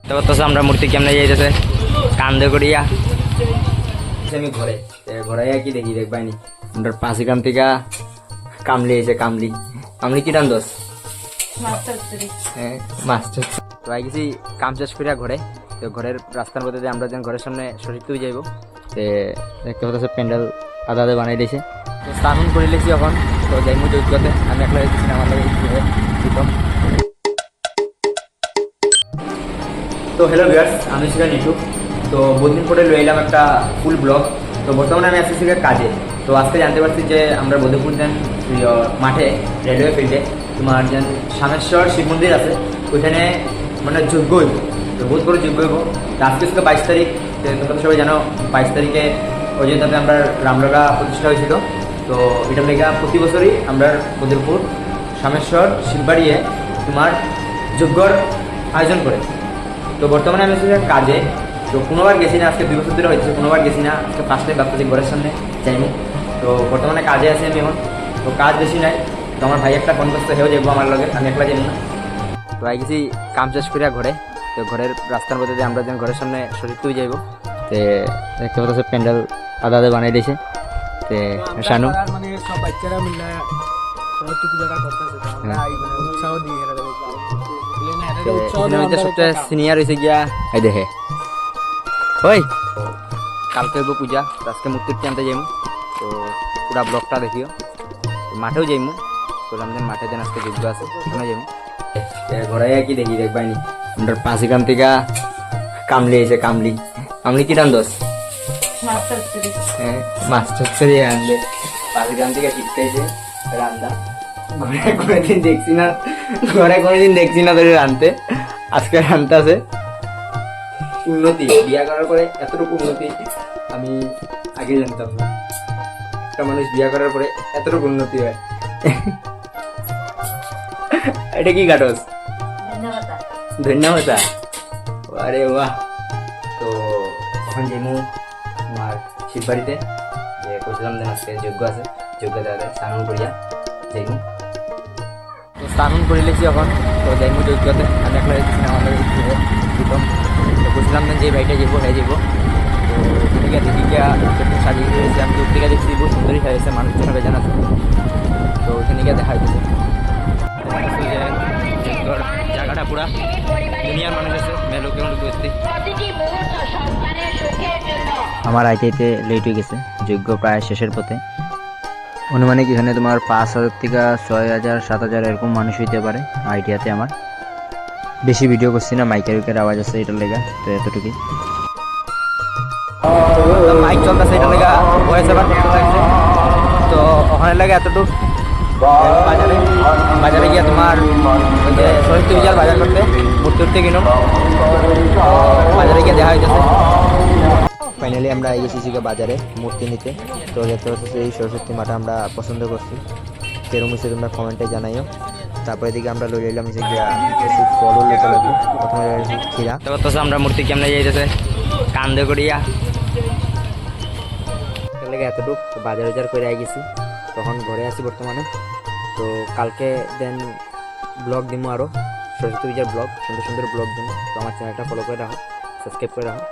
তো আমরা মূর্তি কেমনে যাইতেছে কান্দে করিয়া আমি ঘরে ঘরে কি দেখি দেখবাইনি আমরা 5 গ্রাম থেকে কামলি এসে কামলি কামলি কি রান দোষ মাস্টার তো আই গেছি কাম চাষ করিয়া ঘরে তো ঘরের রাস্তার মধ্যে দিয়ে আমরা যেন ঘরের সামনে সরিতেও যাইব তো দেখতে পাচ্ছি প্যান্ডেল আদা আদা বানাই দিয়েছে তো স্নান করে লেছি এখন তো যাইমু যোগ্যতে আমি একলা যাইতেছি না আমার লাগে প্রীতম। তো হ্যালো ভিউয়ার্স, আমি ছিলাম নিটু। তো বহুদিন পরে লয়ে এলাম একটা ফুল ব্লগ। তো বর্তমানে আমি আসছি কাজে। তো আজকে জানতে পারছি যে আমরা বৌদ্ধপুর যেন মাঠে রেলওয়ে ফিল্ডে তোমার যেন সামেশ্বর শিব মন্দির আছে, ওইখানে মানে যজ্ঞ হইব, তো বহুত বড় যজ্ঞ হইব। আজকে ছিল 22 তারিখ। তো তোমরা সবাই জানো 22 তারিখে অযোধ্যাতে আমরা রামলালা প্রতিষ্ঠা হয়েছিল। তো এটার লেগে প্রতি বছরই আমরা বৌদ্ধপুর সামেশ্বর শিববাড়িয়ে তোমার যজ্ঞর আয়োজন করে। তো বর্তমানে আমি হচ্ছে কাজে। তো কোনোবার গেছি না, আজকে 2 বছর ধরে হয়েছে কোনোবার গেছি না, আজকে ফার্স্ট টাইম ভাবতেছি ঘরের সামনে যাইনি। তো বর্তমানে কাজে আছি আমি এখন। তো কাজ বেশি নাই, তো আমার ভাই একটা ফোন করতে হেও যাবো আমার লগে, আমি একলা যাই না। তো আই গেছি কাম চাষ করিয়া ঘরে। তো ঘরের রাস্তার মধ্যে দিয়ে আমরা যেন ঘরের সামনে সরিতেও যাইব। তো দেখতে পাচ্ছি প্যান্ডেল আদা আদা বানাই দিয়েছে। তো শানু মানে সব বাচ্চারা মিলে সরস্বতী পূজাটা করতেছে, তো আমরা মানে উৎসাহ দিই সবচেয়ে সিনিয়র হয়েছে গিয়া এই দেখে ওই কালকে হইব পূজা, আজকে মূর্তির আনতে যাইমু। তো পুরা ব্লগটা দেখিও। মাঠেও যাইমু, বললাম যে মাঠে যেন আজকে যজ্ঞ আছে ওখানে যাইমু। ঘরে কি দেখি দেখবাইনি আমরা 5 গ্রাম থেকে কামলি এসে কামলি কামলি কি রান দোষ মাস্টার চুরি আনলে 5 গ্রাম থেকে শিখতে এসে রান্না ঘরে কোনোদিন দেখছি না, ঘরে কোনোদিন দেখছি না তোর রানতে, আজকে রানতে আছে। উন্নতি, বিয়া করার পরে এতটুকু উন্নতি আমি আগে জানতাম না। একটা মানুষ বিয়া করার পরে এতটুকু উন্নতি হয়। এটা কি কাটস? ধন্যবাদ। আরে বাহ। তো এখন যাইমু আমার শিববাড়িতে, যে কইছিলাম যে আজকে যজ্ঞ আছে, যজ্ঞ দেওয়া স্নান করিয়া যাইমু। তো স্নান করে লেছি এখন, তো যাইমু যজ্ঞতে, আমি একলা যাইতেছি না আমার লাগে প্রীতম। তো বুঝলাম না যে বাড়িটা যাবো হয়ে যাবো। তো ঠিক আছে দিদিকা সাজিয়ে দিয়েছে, আমি দূর থেকে দেখছি বহু সুন্দরই হয়েছে, মানুষজন বেজান আছে। তো ওইখানে গিয়ে দেখা হইতেছে জায়গাটা পুরা দুনিয়ার মানুষ আছে মেলোকে উপস্থিত। আমার আইতে লেট হয়ে গেছে, যজ্ঞ প্রায় শেষের পথে। অনুমানিক এখানে তোমার 5,000 থেকে 6,000 7,000 এরকম মানুষ হইতে পারে আইডিয়াতে। আমার বেশি ভিডিও করছি না, মাইকের আওয়াজ আছে এটার লেগা, তো এতটুকুই। মাইক চলতেছে এটার লেগা, ভয়েস আবার করতে লাগছে। তো ওখানে লাগে এতটুকু বাজারে বাজারে গিয়ে তোমার ওই যে সরস্বতী পূজার বাজার করতে মূর্তি উঠতে কিনো, বাজারে গিয়ে দেখা হইতেছে। ফাইনালি আমরা এগেছি বাজারে মূর্তি নিতে। তো দেখতে পাচ্ছি এই সরস্বতী মাটা আমরা পছন্দ করছি, সেরকম হিসেবে তোমরা কমেন্টে জানাইও। তারপরে দিকে আমরা লই এলাম যে কিছু ফলও লেতে লাগবো। প্রথমে খিরা। তো আমরা মূর্তি কেমনে যাইতেছে কান্দে করিয়া এতটুক বাজার বাজার করে আই গেছি, তখন ঘরে আছি বর্তমানে। তো কালকে দেন ব্লগ দিব, আরও সরস্বতী পূজার ব্লগ, সুন্দর সুন্দর ব্লগ দিব। তো আমার চ্যানেলটা ফলো করে রাখো, সাবস্ক্রাইব করে রাখো।